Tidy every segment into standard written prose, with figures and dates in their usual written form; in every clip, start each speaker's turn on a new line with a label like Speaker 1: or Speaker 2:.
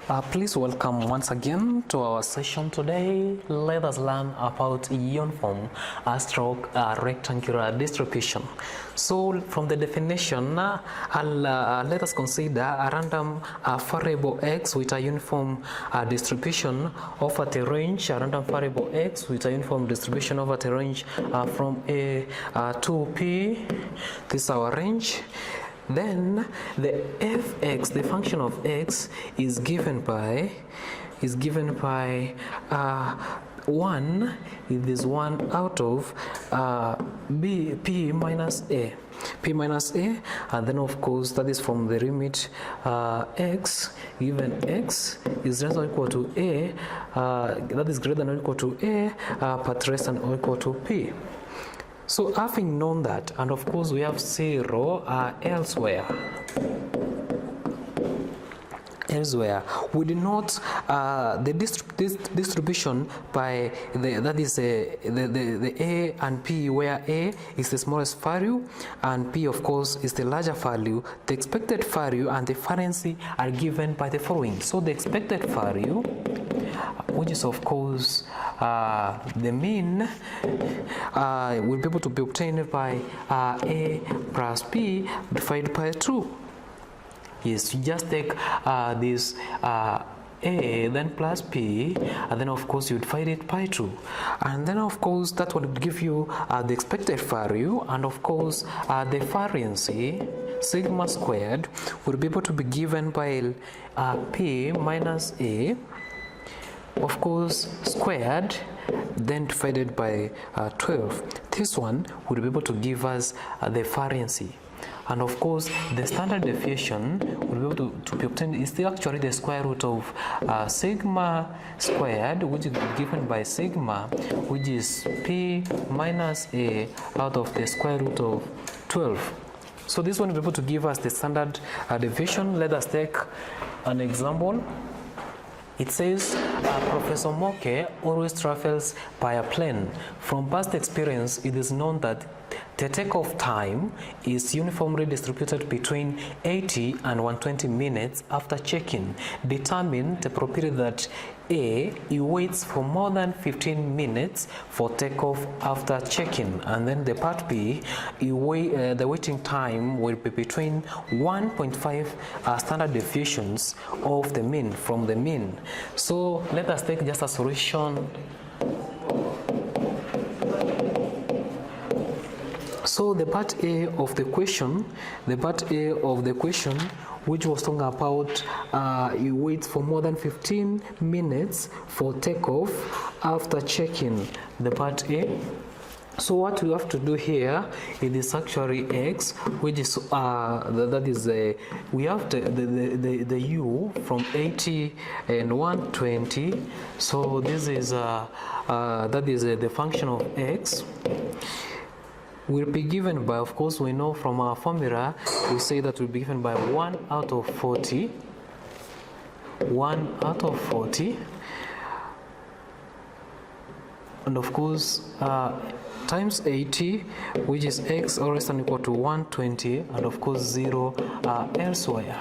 Speaker 1: Please welcome once again to our session today. Let us learn about uniform stroke rectangular distribution. So from the definition, let us consider a random variable x with a uniform distribution over the range, a random variable x with a uniform distribution over the range from A to P. This is our range. Then the fx, the function of x, is given by 1. It is 1 out of p minus a, and then of course that is from the limit x given x is less than or equal to a, that is greater than or equal to a, but less than or equal to p. So having known that, and of course we have 0 elsewhere, we denote the distribution by that is the a and p, where a is the smallest value and p of course is the larger value. The expected value and the variance are given by the following. So the expected value, which is of course the mean, will be able to be obtained by a plus b divided by 2. Yes, you just take this a, then plus p, and then of course you divide it by 2, and then of course that will give you the expected value, and of course the variance sigma squared will be able to be given by p minus a, of course squared, then divided by 12. This one will be able to give us the variance. And of course, the standard deviation will be able to be obtained is still actually the square root of sigma squared, which is given by sigma, which is p minus a out of the square root of 12. So this one will be able to give us the standard deviation. Let us take an example. It says, Professor Moke always travels by a plane. From past experience, it is known that the takeoff time is uniformly distributed between 80 and 120 minutes after check-in. Determine the probability that A, he waits for more than 15 minutes for takeoff after check-in, and then the part B, the waiting time will be between 1.5 standard deviations of the mean from the mean. So let us take just a solution. So the part A of the question, which was talking about you wait for more than 15 minutes for takeoff after check-in, the part A. So what we have to do here, it is actually x, which is we have the u from 80 and 120. So this is that is the function of x. Will be given by, of course, we know from our formula, we say that will be given by 1 out of 40, 1 out of 40, and of course times 80, which is x or less than equal to 120, and of course 0 elsewhere.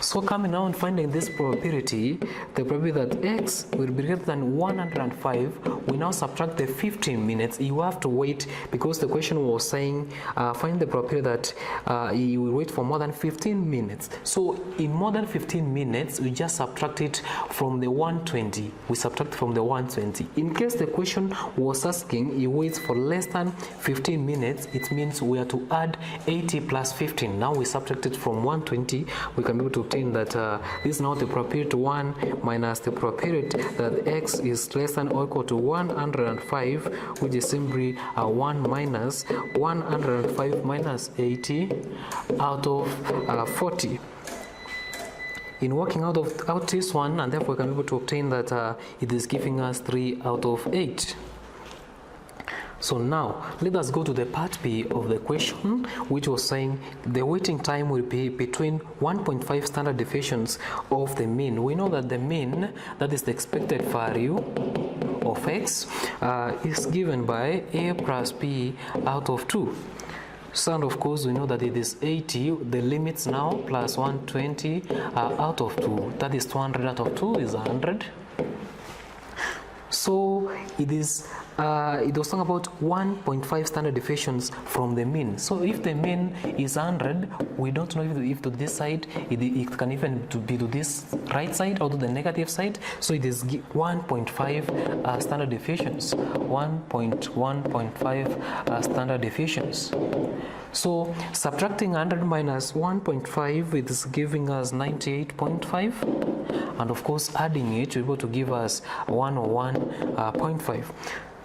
Speaker 1: So coming now and finding this probability, the probability that x will be greater than 105, we now subtract the 15 minutes. You have to wait because the question was saying find the probability that you will wait for more than 15 minutes. So in more than 15 minutes, we just subtract it from the 120. We subtract from the 120. In case the question was asking you wait for less than 15 minutes, it means we have to add 80 plus 15. Now we subtract it from 120. We can be able to obtain that this is now the probability 1 minus the probability that x is less than or equal to 105, which is simply 1 minus 105 minus 80 out of 40. In working out this one, and therefore we can be able to obtain that it is giving us 3 out of 8. So now let us go to the part B of the question, which was saying the waiting time will be between 1.5 standard deviations of the mean. We know that the mean, that is the expected value of x, is given by a plus b out of 2. So, and of course we know that it is 80, the limits now, plus 120 out of 2, that is 200 out of 2 is 100. So it is it was talking about 1.5 standard deviations from the mean. So if the mean is 100, we don't know if to this side it can even be to this right side or to the negative side. So it is 1.5 standard deviations, 1.5 standard deviations. So subtracting 100 minus 1.5, it is giving us 98.5, and of course adding it will be able to give us 101.5.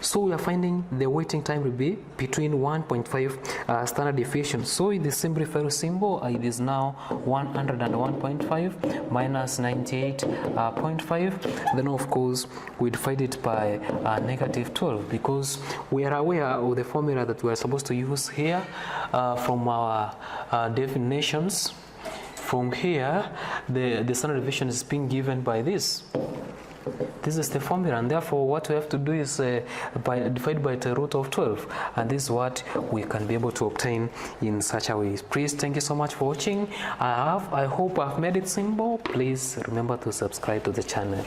Speaker 1: So we are finding the waiting time will be between 1.5 standard deviations. So in the simplified symbol, it is now 101.5 minus 98.5. Then of course we divide it by negative 12, because we are aware of the formula that we are supposed to use here from our definitions. From here, the standard deviation is being given by this. This is the formula, and therefore what we have to do is divide by the root of 12, and this is what we can be able to obtain in such a way. Please, thank you so much for watching. I hope I've made it simple. Please remember to subscribe to the channel.